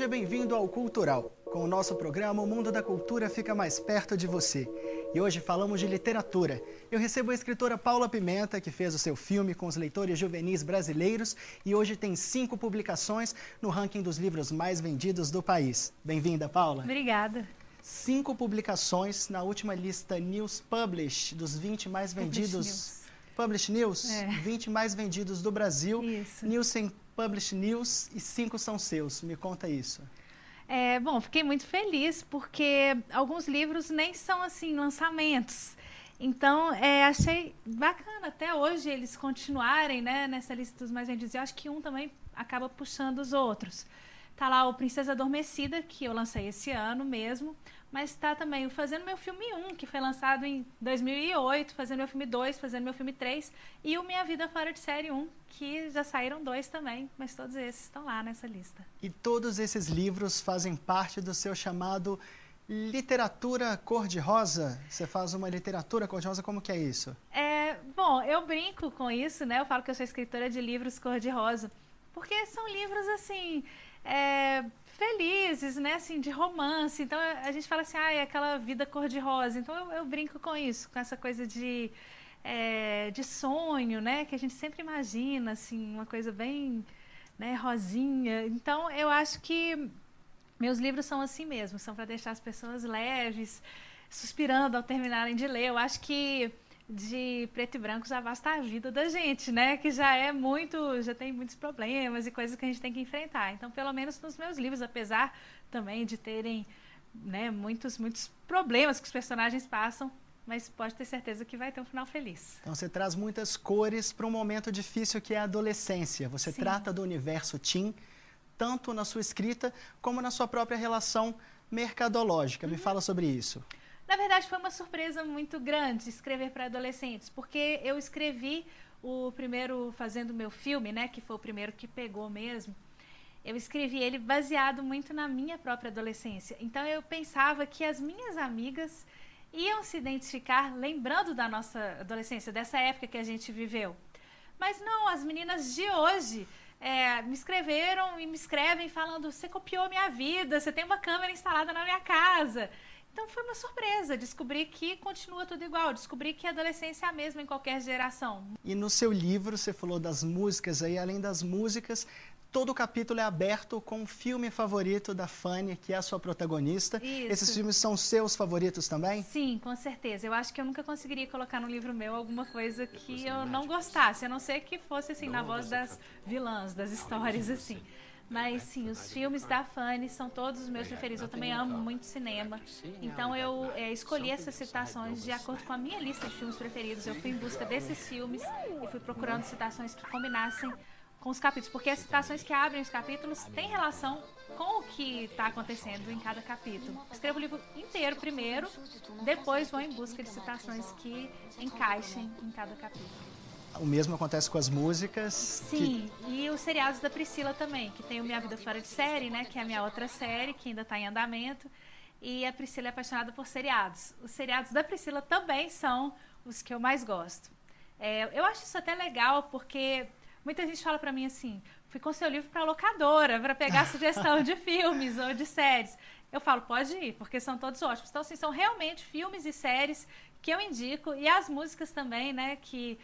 Seja bem-vindo ao Cultural. Com o nosso programa, o mundo da cultura fica mais perto de você. E hoje falamos de literatura. Eu recebo a escritora Paula Pimenta, que fez o seu filme com os leitores juvenis brasileiros e hoje tem 5 publicações no ranking dos livros mais vendidos do país. Bem-vinda, Paula. Obrigada. 5 publicações na última lista News Publish dos 20 mais vendidos... Publish News, 20 mais vendidos do Brasil. Isso. Nielsen Publish News e 5 são seus. Me conta isso. Bom, fiquei muito feliz porque alguns livros nem são assim lançamentos. Então, achei bacana até hoje eles continuarem, né, nessa lista dos mais vendidos. Eu acho que um também acaba puxando os outros. Tá lá o Princesa Adormecida, que eu lancei esse ano mesmo, mas tá também o Fazendo Meu Filme 1, que foi lançado em 2008, Fazendo Meu Filme 2, Fazendo Meu Filme 3, e o Minha Vida Fora de Série 1, que já saíram 2 também, mas todos esses estão lá nessa lista. E todos esses livros fazem parte do seu chamado literatura cor-de-rosa? Você faz uma literatura cor-de-rosa, como que é isso? Bom, eu brinco com isso, né? Eu falo que eu sou escritora de livros cor-de-rosa, porque são livros, assim... felizes, né, assim, de romance. Então a gente fala assim, é aquela vida cor-de-rosa. Então eu brinco com isso, com essa coisa de sonho, né, que a gente sempre imagina, assim, uma coisa bem, né, rosinha. Então eu acho que meus livros são assim mesmo, são para deixar as pessoas leves, suspirando ao terminarem de ler. Eu acho que de preto e branco já basta a vida da gente, né? Que já tem muitos problemas e coisas que a gente tem que enfrentar. Então, pelo menos nos meus livros, apesar também de terem, né, muitos problemas que os personagens passam, mas pode ter certeza que vai ter um final feliz. Então, você traz muitas cores para um momento difícil que é a adolescência. Você Sim. trata do universo teen, tanto na sua escrita como na sua própria relação mercadológica. Me fala sobre isso. Na verdade, foi uma surpresa muito grande escrever para adolescentes, porque eu escrevi o primeiro Fazendo Meu Filme, né, que foi o primeiro que pegou mesmo. Eu escrevi ele baseado muito na minha própria adolescência. Então, eu pensava que as minhas amigas iam se identificar lembrando da nossa adolescência, dessa época que a gente viveu. Mas não, as meninas de hoje me escreveram e me escrevem falando: você copiou minha vida, você tem uma câmera instalada na minha casa. Então foi uma surpresa descobrir que continua tudo igual, descobrir que a adolescência é a mesma em qualquer geração. E no seu livro, você falou das músicas aí, além das músicas, todo o capítulo é aberto com o filme favorito da Fanny, que é a sua protagonista. Isso. Esses filmes são seus favoritos também? Sim, com certeza. Eu acho que eu nunca conseguiria colocar no livro meu alguma coisa que eu não gostasse, a não ser que fosse assim, na voz das vilãs, das histórias assim. Mas sim, os filmes da Fanny são todos os meus preferidos. Eu também amo muito cinema. Então eu escolhi essas citações de acordo com a minha lista de filmes preferidos. Eu fui em busca desses filmes e fui procurando citações que combinassem com os capítulos. Porque as citações que abrem os capítulos têm relação com o que está acontecendo em cada capítulo. Eu escrevo o livro inteiro primeiro, depois vou em busca de citações que encaixem em cada capítulo. O mesmo acontece com as músicas. Sim, e os seriados da Priscila também, que tem o Minha Vida Fora de Série, né, que é a minha outra série, que ainda está em andamento, e a Priscila é apaixonada por seriados. Os seriados da Priscila também são os que eu mais gosto. Eu acho isso até legal, porque muita gente fala para mim assim, fui com seu livro para a locadora, para pegar sugestão de filmes ou de séries. Eu falo, pode ir, porque são todos ótimos. Então, assim, são realmente filmes e séries que eu indico, e as músicas também, né, que...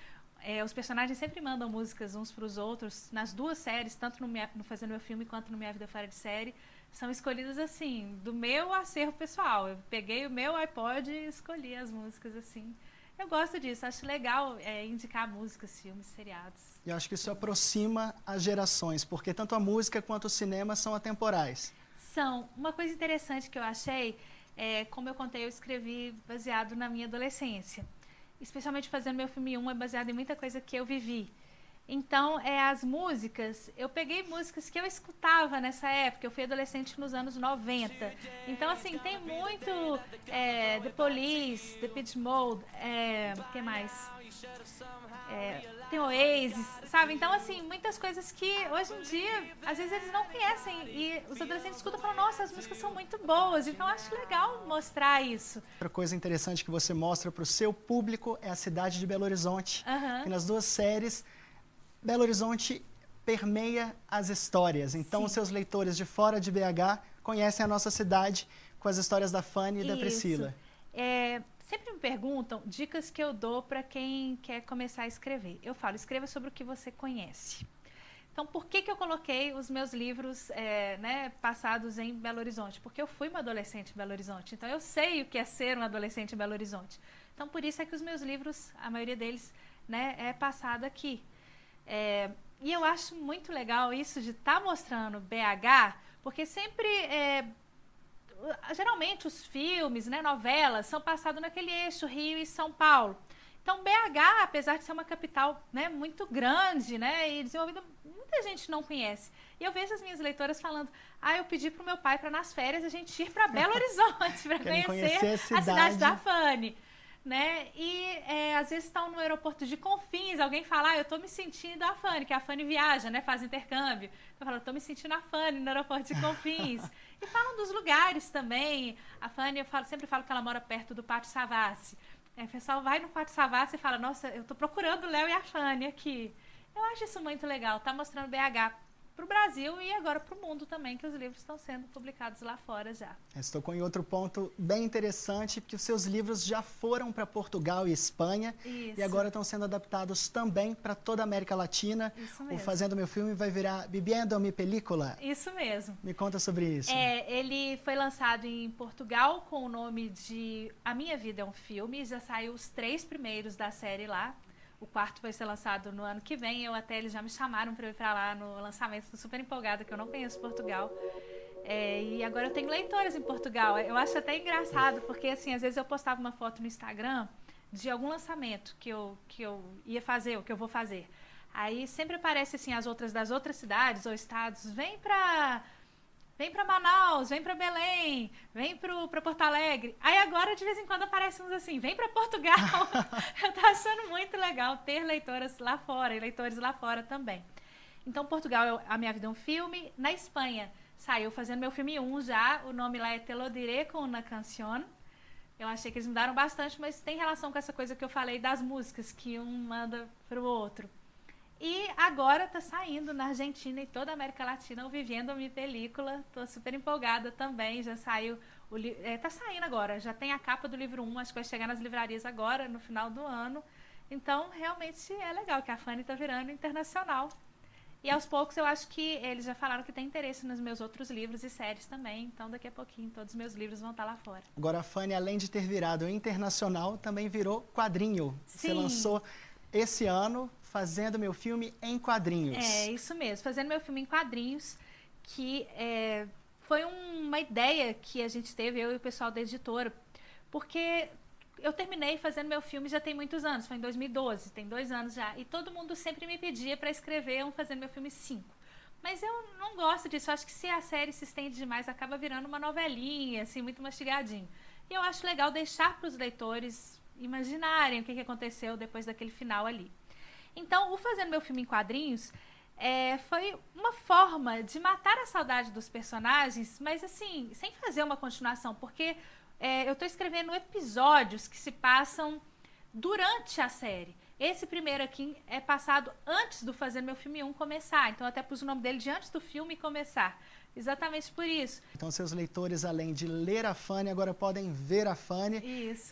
os personagens sempre mandam músicas uns para os outros, nas duas séries, tanto no Fazendo Meu Filme quanto no Minha Vida Fora de Série, são escolhidas assim, do meu acervo pessoal. Eu peguei o meu iPod e escolhi as músicas assim. Eu gosto disso, acho legal indicar músicas, filmes, seriados. E eu acho que isso aproxima as gerações, porque tanto a música quanto o cinema são atemporais. São. Uma coisa interessante que eu achei, como eu contei, eu escrevi baseado na minha adolescência. Especialmente Fazendo Meu Filme 1 é baseado em muita coisa que eu vivi. Então, as músicas, eu peguei músicas que eu escutava nessa época, eu fui adolescente nos anos 90. Então, assim, tem muito The Police, The Depeche Mode, o que mais? Tem Oasis, sabe? Então, assim, muitas coisas que hoje em dia, às vezes eles não conhecem e os adolescentes escutam e falam, nossa, as músicas são muito boas, então eu acho legal mostrar isso. Outra coisa interessante que você mostra para o seu público é a cidade de Belo Horizonte, que nas duas séries, Belo Horizonte permeia as histórias. Então, os seus leitores de fora de BH conhecem a nossa cidade com as histórias da Fanny e da Priscila. Sempre me perguntam dicas que eu dou para quem quer começar a escrever. Eu falo, escreva sobre o que você conhece. Então, por que eu coloquei os meus livros passados em Belo Horizonte? Porque eu fui uma adolescente em Belo Horizonte, então eu sei o que é ser um adolescente em Belo Horizonte. Então, por isso é que os meus livros, a maioria deles, é passado aqui. E eu acho muito legal isso de estar mostrando BH, porque sempre, geralmente os filmes, novelas, são passados naquele eixo Rio e São Paulo. Então, BH, apesar de ser uma capital muito grande e desenvolvida, muita gente não conhece. E eu vejo as minhas leitoras falando, eu pedi para o meu pai para nas férias a gente ir para Belo Horizonte para conhecer a cidade da Fanny. E às vezes estão no aeroporto de Confins, alguém fala, eu estou me sentindo a Fanny, que a Fanny viaja, faz intercâmbio. Eu falo, estou me sentindo a Fanny no aeroporto de Confins. E falam dos lugares também. A Fanny, sempre falo que ela mora perto do Pátio Savassi. O pessoal vai no Pátio Savassi e fala, nossa, eu estou procurando o Léo e a Fanny aqui. Eu acho isso muito legal, tá mostrando BH para o Brasil e agora para o mundo também, que os livros estão sendo publicados lá fora já. Estou com outro ponto bem interessante, porque os seus livros já foram para Portugal e Espanha. Isso. E agora estão sendo adaptados também para toda a América Latina. Isso mesmo. O Fazendo Meu Filme vai virar Viviendo Mi Película. Isso mesmo. Me conta sobre isso. Ele foi lançado em Portugal com o nome de A Minha Vida é um Filme, já saiu os 3 primeiros da série lá. O 4º vai ser lançado no ano que vem. Eles já me chamaram para ir para lá no lançamento. Estou super empolgada, que eu não conheço Portugal. E agora eu tenho leitoras em Portugal. Eu acho até engraçado, porque assim, às vezes eu postava uma foto no Instagram de algum lançamento que eu ia fazer, ou que eu vou fazer. Aí sempre aparece assim, as outras das outras cidades ou estados. Vem para Manaus, vem para Belém, vem para Porto Alegre. Aí agora, de vez em quando, aparecem uns assim, vem para Portugal. Eu tô achando muito legal ter leitoras lá fora e leitores lá fora também. Então, Portugal, A Minha Vida é um Filme. Na Espanha, saiu Fazendo Meu Filme 1 já. O nome lá é Te lo diré con una canción. Eu achei que eles mudaram bastante, mas tem relação com essa coisa que eu falei das músicas, que um manda pro outro. E agora tá saindo na Argentina e toda a América Latina o Vivendo Mi Película. Tô super empolgada também, já saiu, tá saindo agora, já tem a capa do livro 1, acho que vai chegar nas livrarias agora, no final do ano. Então, realmente é legal que a Fanny tá virando internacional. E aos poucos eu acho que eles já falaram que tem interesse nos meus outros livros e séries também, então daqui a pouquinho todos os meus livros vão estar lá fora. Agora a Fanny, além de ter virado internacional, também virou quadrinho. Sim. Você lançou esse ano Fazendo Meu Filme em Quadrinhos. Isso mesmo, Fazendo Meu Filme em Quadrinhos, que foi uma ideia que a gente teve, eu e o pessoal da editora, porque eu terminei Fazendo Meu Filme já tem muitos anos, foi em 2012, tem 2 anos já, e todo mundo sempre me pedia para escrever um Fazendo Meu Filme 5. Mas eu não gosto disso, eu acho que se a série se estende demais, acaba virando uma novelinha, assim, muito mastigadinho. E eu acho legal deixar para os leitores imaginarem o que aconteceu depois daquele final ali. Então, o Fazendo Meu Filme em Quadrinhos foi uma forma de matar a saudade dos personagens, mas assim, sem fazer uma continuação, porque eu estou escrevendo episódios que se passam durante a série. Esse primeiro aqui é passado antes do Fazendo Meu Filme 1 começar, então eu até pus o nome dele de antes do filme começar. Exatamente por isso. Então, seus leitores, além de ler a Fanny, agora podem ver a Fanny. Isso.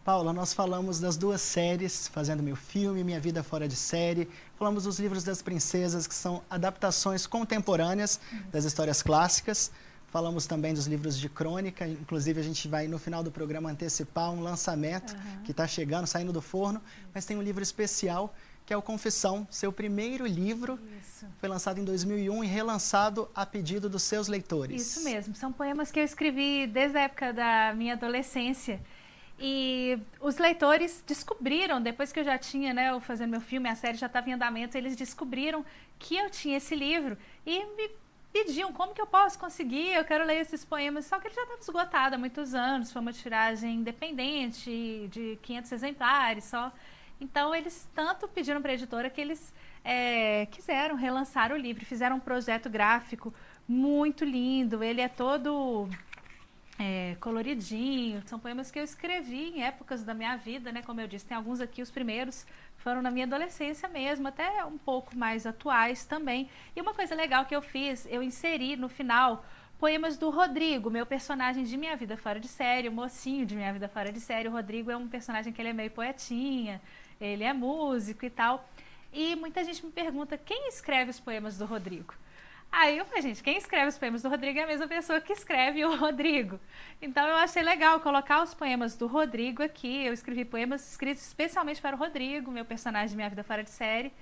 Paula, nós falamos das 2 séries, Fazendo Meu Filme, Minha Vida Fora de Série. Falamos dos livros das princesas, que são adaptações contemporâneas das histórias clássicas. Falamos também dos livros de crônica, inclusive a gente vai no final do programa antecipar um lançamento que está chegando, saindo do forno. Mas tem um livro especial, que é o Confissão, seu primeiro livro. Isso. Foi lançado em 2001 e relançado a pedido dos seus leitores. Isso mesmo, são poemas que eu escrevi desde a época da minha adolescência. E os leitores descobriram, depois que eu já tinha, o Fazendo Meu Filme, a série já estava em andamento, eles descobriram que eu tinha esse livro e me pediam como que eu posso conseguir, eu quero ler esses poemas, só que ele já estava esgotado há muitos anos, foi uma tiragem independente de 500 exemplares só. Então eles tanto pediram para a editora que eles quiseram relançar o livro, fizeram um projeto gráfico muito lindo, ele é todo coloridinho. São poemas que eu escrevi em épocas da minha vida, né? Como eu disse, tem alguns aqui, os primeiros foram na minha adolescência mesmo, até um pouco mais atuais também. E uma coisa legal que eu fiz, eu inseri no final poemas do Rodrigo, meu personagem de Minha Vida Fora de Série, o mocinho de Minha Vida Fora de Série. O Rodrigo é um personagem que ele é meio poetinha, ele é músico e tal. E muita gente me pergunta, quem escreve os poemas do Rodrigo? Aí eu falei, gente, quem escreve os poemas do Rodrigo é a mesma pessoa que escreve o Rodrigo. Então eu achei legal colocar os poemas do Rodrigo aqui. Eu escrevi poemas escritos especialmente para o Rodrigo, meu personagem de Minha Vida Fora de Série.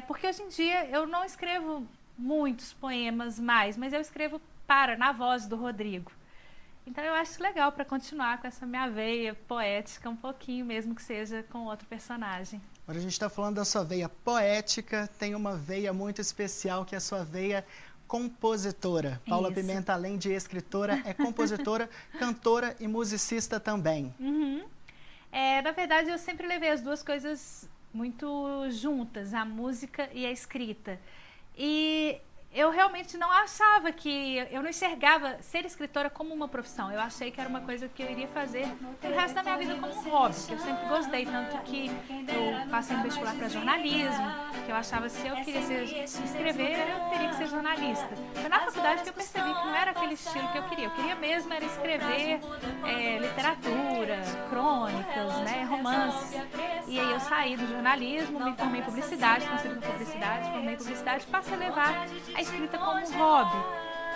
Porque hoje em dia eu não escrevo muitos poemas mais, mas eu escrevo na voz do Rodrigo. Então eu acho legal para continuar com essa minha veia poética, um pouquinho mesmo que seja com outro personagem. Agora a gente está falando da sua veia poética, tem uma veia muito especial que é a sua veia compositora. Paula Pimenta, além de escritora, é compositora, cantora e musicista também. Uhum. Na verdade, eu sempre levei as duas coisas muito juntas, a música e a escrita. E eu realmente não achava eu não enxergava ser escritora como uma profissão. Eu achei que era uma coisa que eu iria fazer o resto da minha vida como um hobby, que eu sempre gostei, tanto que eu passei no vestibular para jornalismo, que eu achava que se eu queria escrever, eu teria que ser jornalista. Foi na faculdade que eu percebi que não era aquele estilo que eu queria. Eu queria mesmo era escrever literatura, crônicas, né, romances. E aí eu saí do jornalismo, me formei em publicidade, consegui publicidade, formei em publicidade, passei a levar a escrita como um hobby.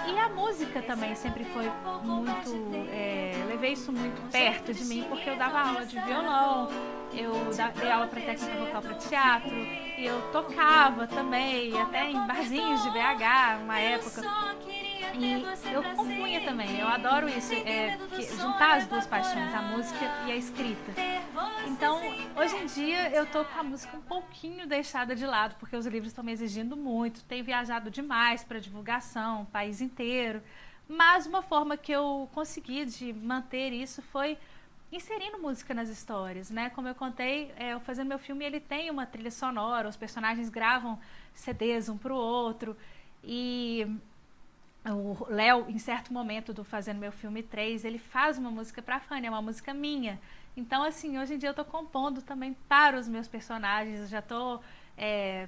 E a música também sempre foi muito... levei isso muito perto de mim, porque eu dava aula de violão, eu dei aula para técnica vocal para teatro, e eu tocava também, até em barzinhos de BH, uma época. E eu compunha também, eu adoro isso, juntar as duas paixões, a música e a escrita. Então, hoje em dia, eu tô com a música um pouquinho deixada de lado, porque os livros estão me exigindo muito, tenho viajado demais para divulgação, o país inteiro. Mas uma forma que eu consegui de manter isso foi inserindo música nas histórias, né? Como eu contei, eu fazendo meu filme, ele tem uma trilha sonora, os personagens gravam CDs um pro outro, e o Léo, em certo momento do Fazendo Meu Filme 3, ele faz uma música para a Fanny, é uma música minha. Então, assim, hoje em dia eu estou compondo também para os meus personagens, eu já estou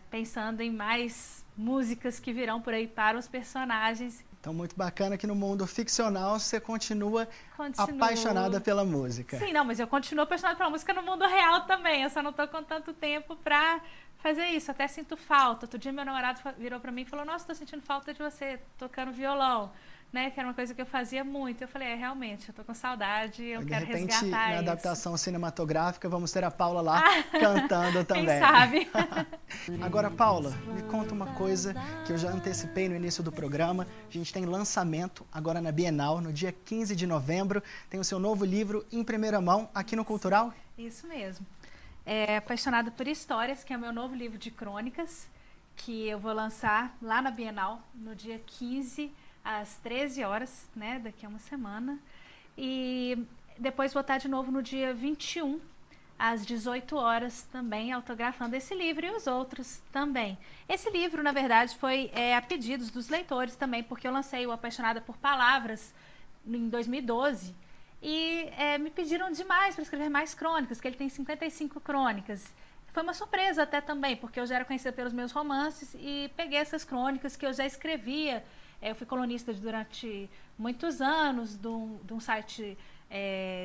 pensando em mais músicas que virão por aí para os personagens. Então, muito bacana que no mundo ficcional você continua apaixonada pela música. Sim, não, mas eu continuo apaixonada pela música no mundo real também, eu só não estou com tanto tempo para fazer isso, até sinto falta. Outro dia meu namorado virou para mim e falou, nossa, estou sentindo falta de você tocando violão, né? Que era uma coisa que eu fazia muito. Eu falei, realmente, eu estou com saudade, eu quero resgatar isso. De repente, na adaptação cinematográfica, vamos ter a Paula lá cantando também. Quem sabe? Agora, Paula, me conta uma coisa que eu já antecipei no início do programa. A gente tem lançamento agora na Bienal, no dia 15 de novembro. Tem o seu novo livro em primeira mão aqui no Cultural? Isso mesmo. Apaixonada por Histórias, que é o meu novo livro de crônicas, que eu vou lançar lá na Bienal, no dia 15, às 13 horas, né, daqui a uma semana. E depois vou estar de novo no dia 21, às 18 horas, também autografando esse livro e os outros também. Esse livro, na verdade, foi a pedidos dos leitores também, porque eu lancei o Apaixonada por Palavras em 2012, e me pediram demais para escrever mais crônicas, que ele tem 55 crônicas. Foi uma surpresa até também, porque eu já era conhecida pelos meus romances e peguei essas crônicas que eu já escrevia. Eu fui colunista durante muitos anos de um site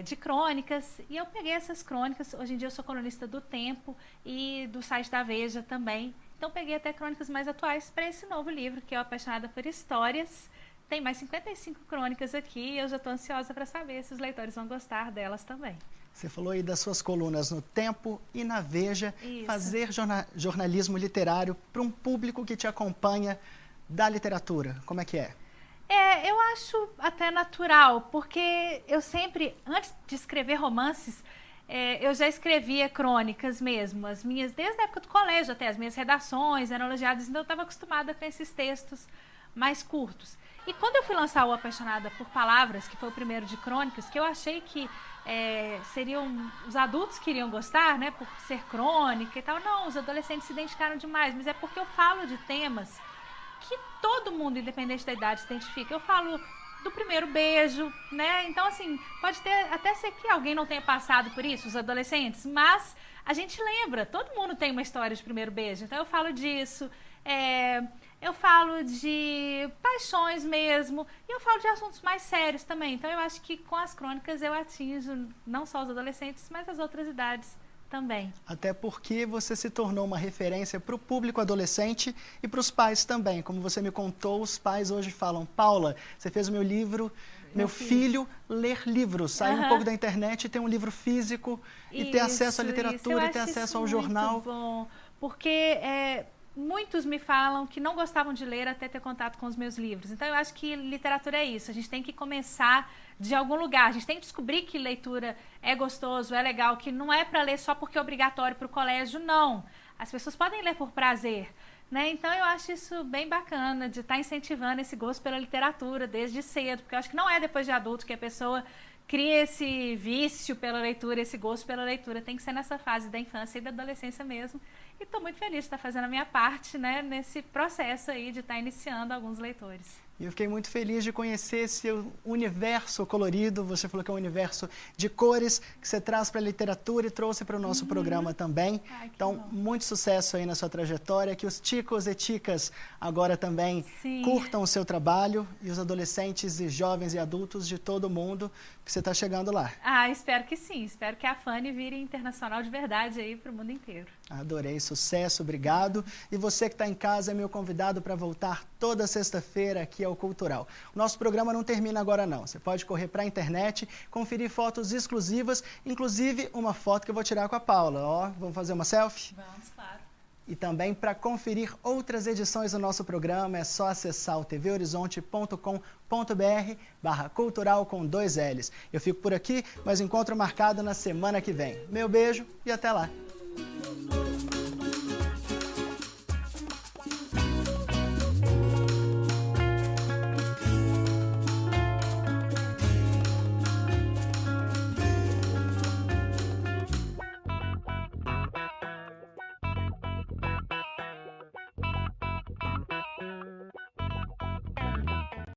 de crônicas, e eu peguei essas crônicas. Hoje em dia eu sou colunista do Tempo e do site da Veja também. Então peguei até crônicas mais atuais para esse novo livro, que é o Apaixonada por Histórias. Tem mais 55 crônicas aqui e eu já estou ansiosa para saber se os leitores vão gostar delas também. Você falou aí das suas colunas no Tempo e na Veja. Isso. Fazer jornalismo literário para um público que te acompanha da literatura, como é que é? Eu acho até natural, porque eu sempre, antes de escrever romances, eu já escrevia crônicas mesmo, as minhas, desde a época do colégio até, as minhas redações eram elogiadas, então eu estava acostumada com esses textos mais curtos. E quando eu fui lançar o Apaixonada por Palavras, que foi o primeiro de crônicas, que eu achei que seriam os adultos que iriam gostar, né, por ser crônica e tal, não, os adolescentes se identificaram demais, mas é porque eu falo de temas que todo mundo, independente da idade, se identifica. Eu falo do primeiro beijo, né? Então, assim, pode até ser que alguém não tenha passado por isso, os adolescentes, mas a gente lembra, todo mundo tem uma história de primeiro beijo. Então, eu falo disso, eu falo de paixões mesmo, e eu falo de assuntos mais sérios também. Então, eu acho que com as crônicas eu atinjo não só os adolescentes, mas as outras idades também. Até porque você se tornou uma referência para o público adolescente e para os pais também. Como você me contou, os pais hoje falam: Paula, você fez o meu livro, meu filho ler livros, sair um pouco da internet e ter um livro físico e ter acesso à literatura e ter acesso ao jornal. Muito bom, porque muitos me falam que não gostavam de ler até ter contato com os meus livros. Então, eu acho que literatura é isso. A gente tem que começar de algum lugar. A gente tem que descobrir que leitura é gostoso, é legal, que não é para ler só porque é obrigatório para o colégio, não. As pessoas podem ler por prazer, né? Então, eu acho isso bem bacana, de estar incentivando esse gosto pela literatura desde cedo, porque eu acho que não é depois de adulto que a pessoa cria esse vício pela leitura, esse gosto pela leitura. Tem que ser nessa fase da infância e da adolescência mesmo. E estou muito feliz de estar fazendo a minha parte, né, nesse processo aí de estar iniciando alguns leitores. E eu fiquei muito feliz de conhecer esse universo colorido. Você falou que é um universo de cores que você traz para a literatura e trouxe para o nosso programa também. Ai, então, bom. muito sucesso aí na sua trajetória. Que os ticos e ticas agora também curtam o seu trabalho e os adolescentes e jovens e adultos de todo mundo, que você está chegando lá. Ah, espero que sim. Espero que a Fanny vire internacional de verdade aí para o mundo inteiro. Adorei, sucesso, obrigado. E você que está em casa é meu convidado para voltar toda sexta-feira aqui ao Cultural. O nosso programa não termina agora não. Você pode correr para a internet, conferir fotos exclusivas, inclusive uma foto que eu vou tirar com a Paula. Ó, vamos fazer uma selfie? Vamos, claro. E também para conferir outras edições do nosso programa é só acessar o tvhorizonte.com.br/cultural com 2 L's. Eu fico por aqui, mas encontro marcado na semana que vem. Meu beijo e até lá!